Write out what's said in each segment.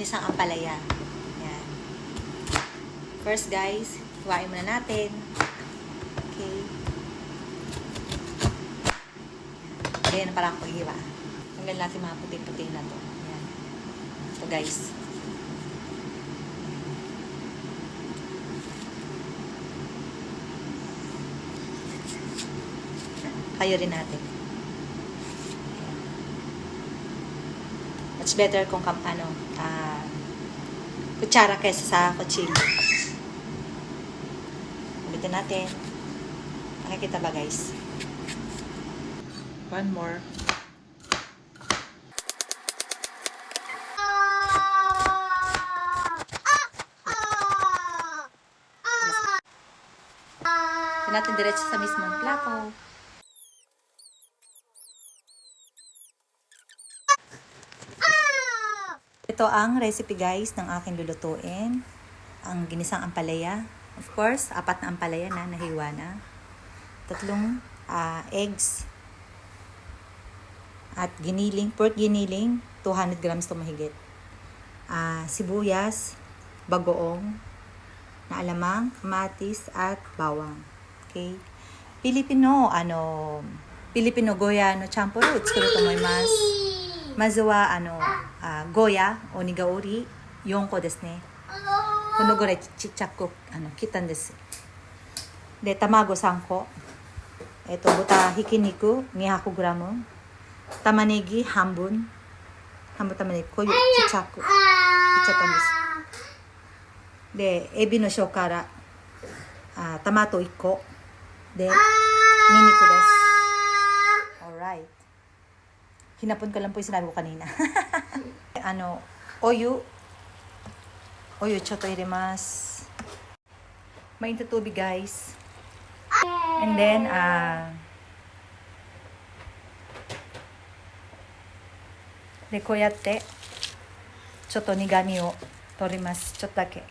ginisang ampalaya. Yan. First guys, hiwain muna natin. Okay. Ayan na parang paghiwa. Tanggal natin mga puti-puti na to. Ayan. Ito guys. Kayo rin natin. Ayan. Much better kung kutsara kaysa sa kutsilyo. Ulitin natin. Nakikita ba guys? One more. Natin diretso sa mismong plato. Ito ang recipe guys ng aking lulutuin. Ang ginisang ampalaya. Of course, 4 na ampalaya na nahiwa na. 3 eggs. At giniling, pork giniling, 200 grams to mahigit. Sibuyas, bagoong, na alamang, kamatis, at bawang. Okay? Filipino Goya no champurut suruto moimasu. Mazu wa goya o nigaori 4 個ですね。このぐらいちっちゃく切ったんです。で、卵3個。豚ひき肉200 gram。玉ねぎ半分玉ねぎこういうちっちゃく切っちゃったんです。で、エビの塩辛、トマト1個で、ニンニクです。Alright. Hinapon ko lang po yung sinabi ko kanina. Oyuちょっと入れます。Mainit na tubig guys. And then,で、こうやってちょっと苦味を取ります。ちょっとだけ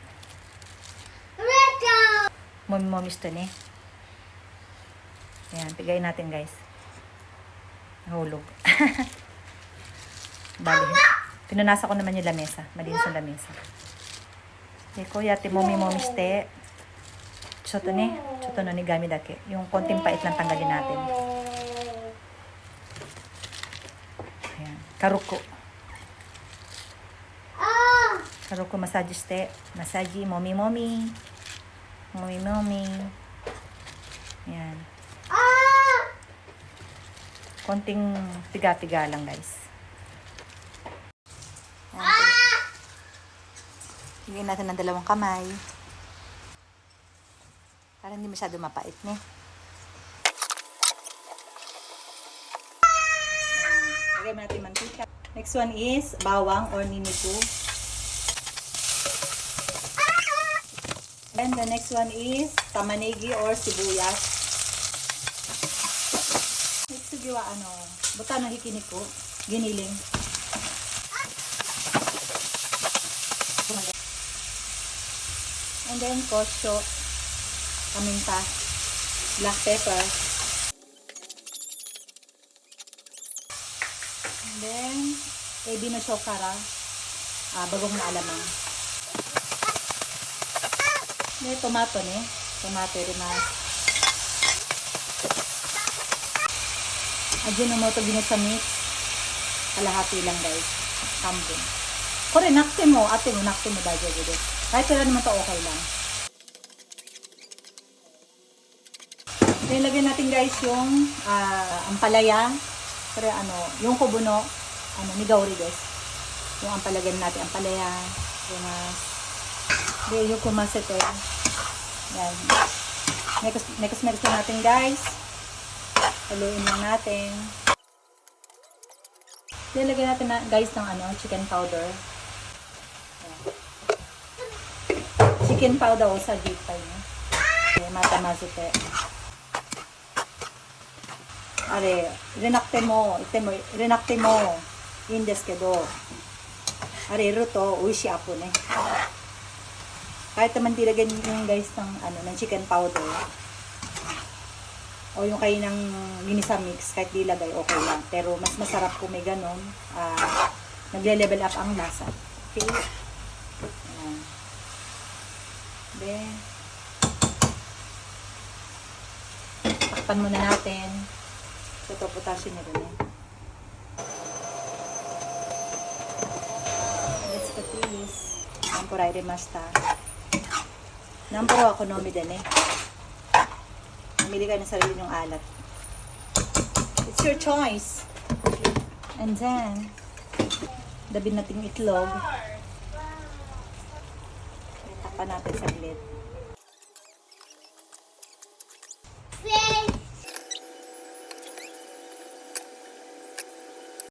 もみもみしてね。Ayan, pigayin natin guys. Nahulog. Bali, pinunasan ko naman yung lamesa. Malinis ang lamesa. De, こうやってもみもみしてちょっとね、ちょっとの苦味だけ。yung konting pait lang tanggalin natin. Ayan, karuko. Karuko massageしてmassageもみもみもみもみ. Ayan. Konting piga-piga lang guys. Higyan natin ng 2 kamay. Para hindi masyado mapait, ne? Lagyan natin mantika. Next one is bawang or niniku. And the next one is tamanegi or sibuyas. Next sugiwa buta no hikiniku, giniling. And then kosyo, paminta, black pepper. And then ebi no shokara, bagong na alamang. May tomato ne, tomato rimas. Ajinomoto ginisa mix, kalahati lang guys, hambun. Kore nakte mo, ate mo nakte mo dajo gudo. Kahit wala naman to okay lang. Then lagyan natin guys yung ampalaya, kore yung kubuno, nigauri guys. Yung ampalagyan natin, ampalaya, rimas. De, yung kumasete. Yan. Next natin guys. Haluin lang natin. De, lagyan natin guys ng chicken powder. Yan. Chicken powder o sa deep fry niya. De, matamasute. Are, renakte mo. In desu kedo. Are, ruto, uishi apo ne. Kahit naman dilagyan nyo guys ng chicken powder o yung kayo ng ginisa mix, kahit dilagay okay lang, pero mas masarap kung may ganon, nagle-level up ang lasa. Okay? Then, takpan muna natin. Ito, potasyo niya rin eh. Let's put this. Nampuray rimasta. Nampuro ako nomi din eh. Namili ka ng sarili yung alat. It's your choice. And then, dabi nating itlog. Takpan natin saglit.